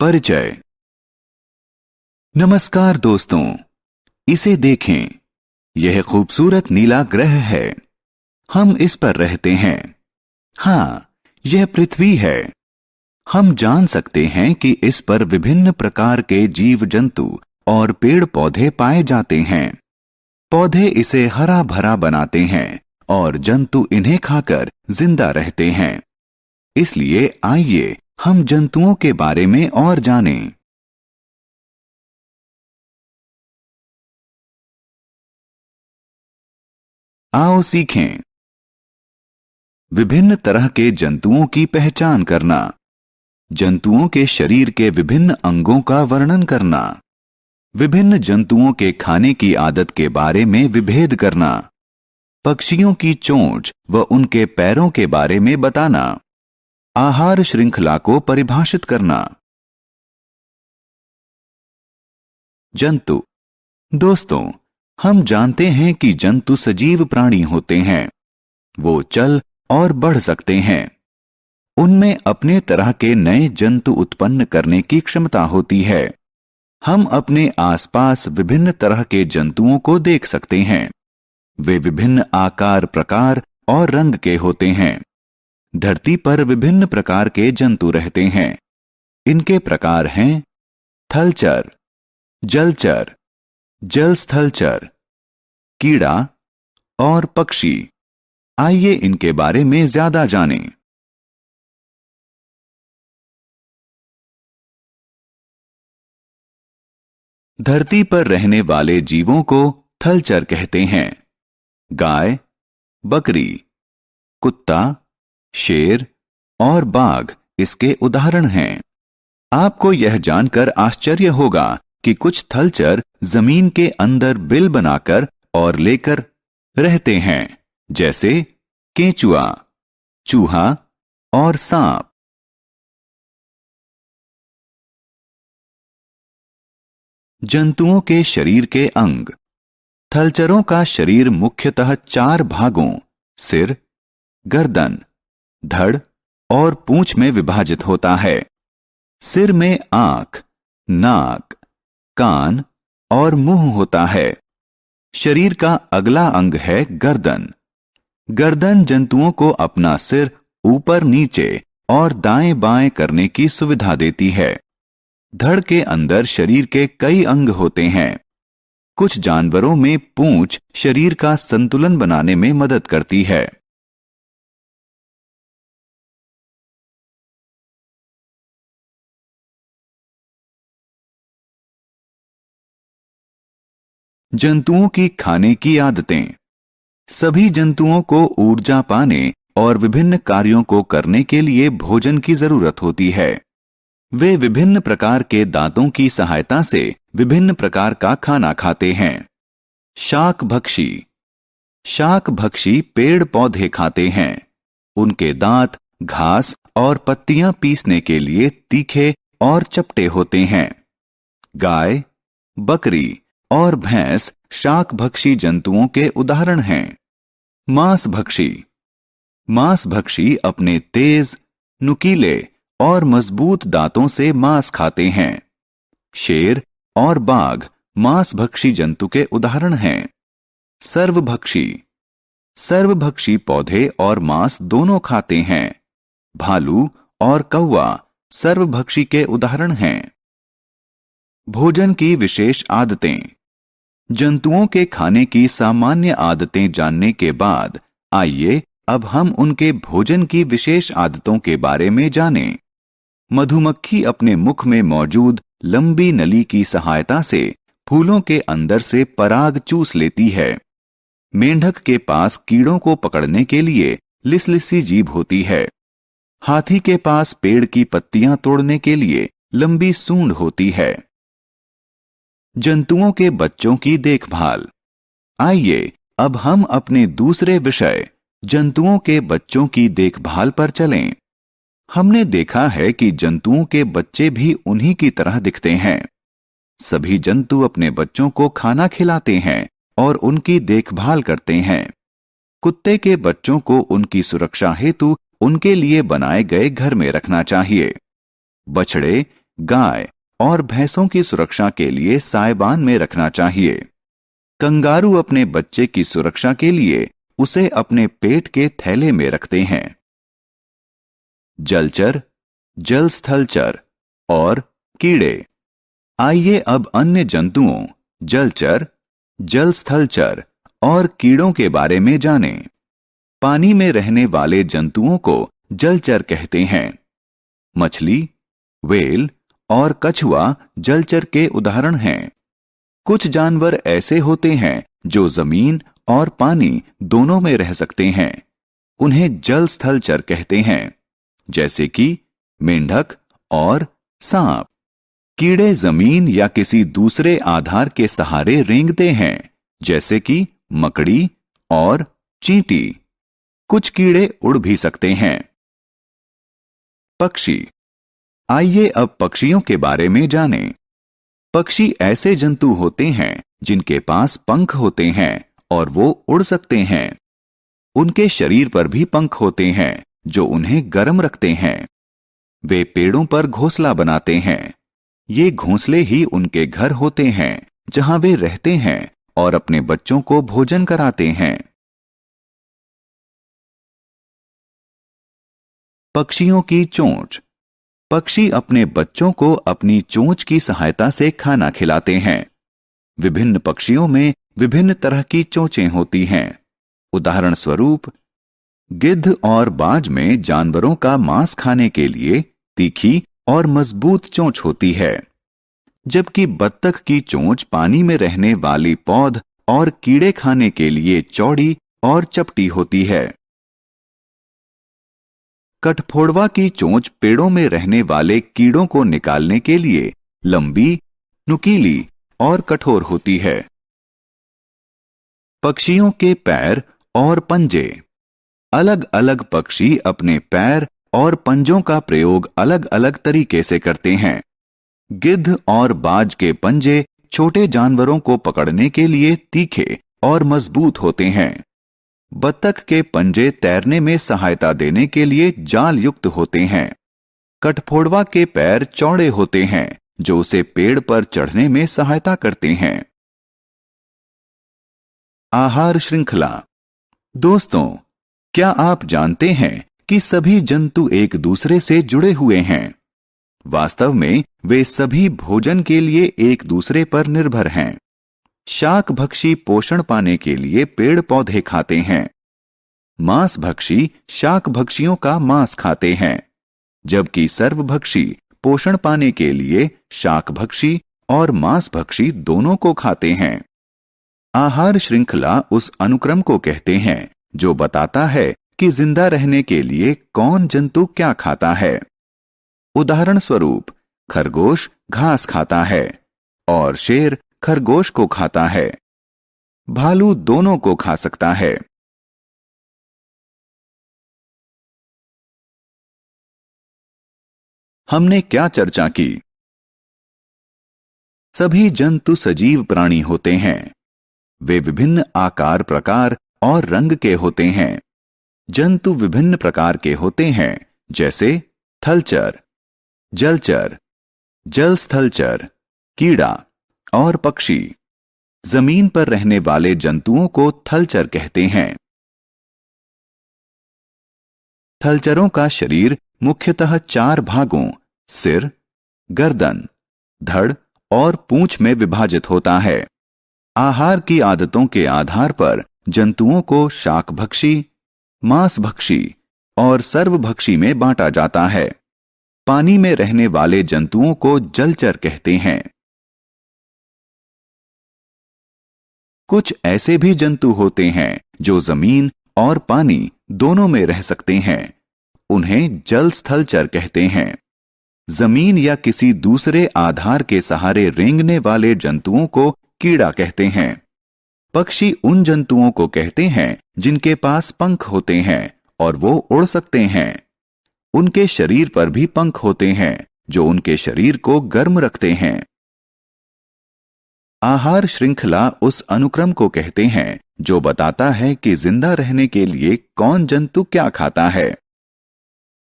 परिचय। नमस्कार दोस्तों, इसे देखें। यह खूबसूरत नीला ग्रह है। हम इस पर रहते हैं। हाँ, यह पृथ्वी है। हम जान सकते हैं कि इस पर विभिन्न प्रकार के जीव जंतु और पेड़ पौधे पाए जाते हैं। पौधे इसे हरा भरा बनाते हैं और जंतु इन्हें खाकर जिंदा रहते हैं। इसलिए आइए हम जंतुओं के बारे में और जानें। आओ सीखें। विभिन्न तरह के जंतुओं की पहचान करना, जंतुओं के शरीर के विभिन्न अंगों का वर्णन करना, विभिन्न जंतुओं के खाने की आदत के बारे में विभेद करना, पक्षियों की चोंच व उनके पैरों के बारे में बताना, आहार श्रृंखला को परिभाषित करना। जंतु। दोस्तों, हम जानते हैं कि जंतु सजीव प्राणी होते हैं। वो चल और बढ़ सकते हैं। उनमें अपने तरह के नए जंतु उत्पन्न करने की क्षमता होती है। हम अपने आसपास विभिन्न तरह के जंतुओं को देख सकते हैं। वे विभिन्न आकार, प्रकार और रंग के होते हैं। धरती पर विभिन्न प्रकार के जंतु रहते हैं। इनके प्रकार हैं थलचर, जलचर, जलस्थलचर, कीड़ा और पक्षी। आइए इनके बारे में ज्यादा जानें। धरती पर रहने वाले जीवों को थलचर कहते हैं। गाय, बकरी, कुत्ता, शेर और बाघ इसके उदाहरण हैं। आपको यह जानकर आश्चर्य होगा कि कुछ थलचर जमीन के अंदर बिल बनाकर और लेकर रहते हैं, जैसे केंचुआ, चूहा और सांप। जंतुओं के शरीर के अंग। थलचरों का शरीर मुख्यतः 4 भागों सिर, गर्दन, धड़ और पूंछ में विभाजित होता है। सिर में आंख, नाक, कान और मुंह होता है। शरीर का अगला अंग है गर्दन। गर्दन जंतुओं को अपना सिर ऊपर नीचे और दाएं बाएं करने की सुविधा देती है। धड़ के अंदर शरीर के कई अंग होते हैं। कुछ जानवरों में पूंछ शरीर का संतुलन बनाने में मदद करती है। जंतुओं की खाने की आदतें। सभी जंतुओं को ऊर्जा पाने और विभिन्न कार्यों को करने के लिए भोजन की जरूरत होती है। वे विभिन्न प्रकार के दांतों की सहायता से विभिन्न प्रकार का खाना खाते हैं। शाकभक्षी। शाकभक्षी पेड़ पौधे खाते हैं। उनके दांत घास और पत्तियां पीसने के लिए तीखे और चपटे होते हैं। गाय, बकरी और भैंस शाकभक्षी जंतुओं के उदाहरण हैं। मांसभक्षी। मांसभक्षी अपने तेज, नुकीले और मजबूत दांतों से मांस खाते हैं। शेर और बाघ मांसभक्षी जंतु के उदाहरण हैं। सर्वभक्षी। सर्वभक्षी पौधे और मांस दोनों खाते हैं। भालू और कौवा सर्वभक्षी के उदाहरण हैं। भोजन की विशेष आदतें। जंतुओं के खाने की सामान्य आदतें जानने के बाद आइए अब हम उनके भोजन की विशेष आदतों के बारे में जानें। मधुमक्खी अपने मुख में मौजूद लंबी नली की सहायता से फूलों के अंदर से पराग चूस लेती है। मेंढक के पास कीड़ों को पकड़ने के लिए लिसलिसी जीभ होती है। हाथी के पास पेड़ की पत्तियां तोड़ने के लिए लंबी सूंड होती है। जंतुओं के बच्चों की देखभाल। आइए अब हम अपने दूसरे विषय जंतुओं के बच्चों की देखभाल पर चलें। हमने देखा है कि जंतुओं के बच्चे भी उन्हीं की तरह दिखते हैं। सभी जंतु अपने बच्चों को खाना खिलाते हैं और उनकी देखभाल करते हैं। कुत्ते के बच्चों को उनकी सुरक्षा हेतु उनके लिए बनाए गए घर में रखना चाहिए। बछड़े गाय और भैंसों की सुरक्षा के लिए साइबान में रखना चाहिए। कंगारू अपने बच्चे की सुरक्षा के लिए उसे अपने पेट के थैले में रखते हैं। जलचर, जल स्थलचर और कीड़े। आइए अब अन्य जंतुओं, जलचर, जल स्थलचर और कीड़ों के बारे में जानें। पानी में रहने वाले जंतुओं को जलचर कहते हैं। मछली, व्हेल और कछुआ जलचर के उदाहरण हैं। कुछ जानवर ऐसे होते हैं जो जमीन और पानी दोनों में रह सकते हैं। उन्हें जल स्थलचर कहते हैं, जैसे कि मेंढक और सांप। कीड़े जमीन या किसी दूसरे आधार के सहारे रेंगते हैं, जैसे कि मकड़ी और चींटी। कुछ कीड़े उड़ भी सकते हैं। पक्षी। आइए अब पक्षियों के बारे में जानें। पक्षी ऐसे जंतु होते हैं जिनके पास पंख होते हैं और वो उड़ सकते हैं। उनके शरीर पर भी पंख होते हैं जो उन्हें गर्म रखते हैं। वे पेड़ों पर घोंसला बनाते हैं। ये घोंसले ही उनके घर होते हैं जहां वे रहते हैं और अपने बच्चों को भोजन कराते हैं। पक्षियों की चोंच। पक्षी अपने बच्चों को अपनी चोंच की सहायता से खाना खिलाते हैं। विभिन्न पक्षियों में विभिन्न तरह की चोंचें होती हैं। उदाहरण स्वरूप, गिद्ध और बाज में जानवरों का मांस खाने के लिए तीखी और मजबूत चोंच होती है, जबकि बत्तख की चोंच पानी में रहने वाली पौध और कीड़े खाने के लिए चौड़ी और चपटी होती है। कठफोड़वा की चोंच पेड़ों में रहने वाले कीड़ों को निकालने के लिए लंबी, नुकीली और कठोर होती है। पक्षियों के पैर और पंजे। अलग अलग पक्षी अपने पैर और पंजों का प्रयोग अलग अलग तरीके से करते हैं। गिद्ध और बाज के पंजे छोटे जानवरों को पकड़ने के लिए तीखे और मजबूत होते हैं। बत्तख के पंजे तैरने में सहायता देने के लिए जाल युक्त होते हैं। कठफोड़वा के पैर चौड़े होते हैं जो उसे पेड़ पर चढ़ने में सहायता करते हैं। आहार श्रृंखला। दोस्तों, क्या आप जानते हैं कि सभी जंतु एक दूसरे से जुड़े हुए हैं? वास्तव में वे सभी भोजन के लिए एक दूसरे पर निर्भर हैं। शाकभक्षी पोषण पाने के लिए पेड़ पौधे खाते हैं। मांसभक्षी शाकभक्षियों का मांस खाते हैं, जबकि सर्वभक्षी पोषण पाने के लिए शाकभक्षी और मांसभक्षी दोनों को खाते हैं। आहार श्रृंखला उस अनुक्रम को कहते हैं जो बताता है कि जिंदा रहने के लिए कौन जंतु क्या खाता है। उदाहरण स्वरूप, खरगोश घास खाता है और शेर खरगोश को खाता है। भालू दोनों को खा सकता है। हमने क्या चर्चा की? सभी जंतु सजीव प्राणी होते हैं। वे विभिन्न आकार, प्रकार और रंग के होते हैं। जंतु विभिन्न प्रकार के होते हैं, जैसे थलचर, जलचर, जल स्थलचर, कीड़ा और पक्षी। जमीन पर रहने वाले जंतुओं को थलचर कहते हैं। थलचरों का शरीर मुख्यतः 4 भागों सिर, गर्दन, धड़ और पूंछ में विभाजित होता है। आहार की आदतों के आधार पर जंतुओं को शाकभक्षी, मांसभक्षी और सर्वभक्षी में बांटा जाता है। पानी में रहने वाले जंतुओं को जलचर कहते हैं। कुछ ऐसे भी जंतु होते हैं जो जमीन और पानी दोनों में रह सकते हैं। उन्हें जल स्थलचर कहते हैं। जमीन या किसी दूसरे आधार के सहारे रेंगने वाले जंतुओं को कीड़ा कहते हैं। पक्षी उन जंतुओं को कहते हैं जिनके पास पंख होते हैं और वो उड़ सकते हैं। उनके शरीर पर भी पंख होते हैं जो उनके शरीर को गर्म रखते हैं। आहार श्रृंखला उस अनुक्रम को कहते हैं जो बताता है कि जिंदा रहने के लिए कौन जंतु क्या खाता है।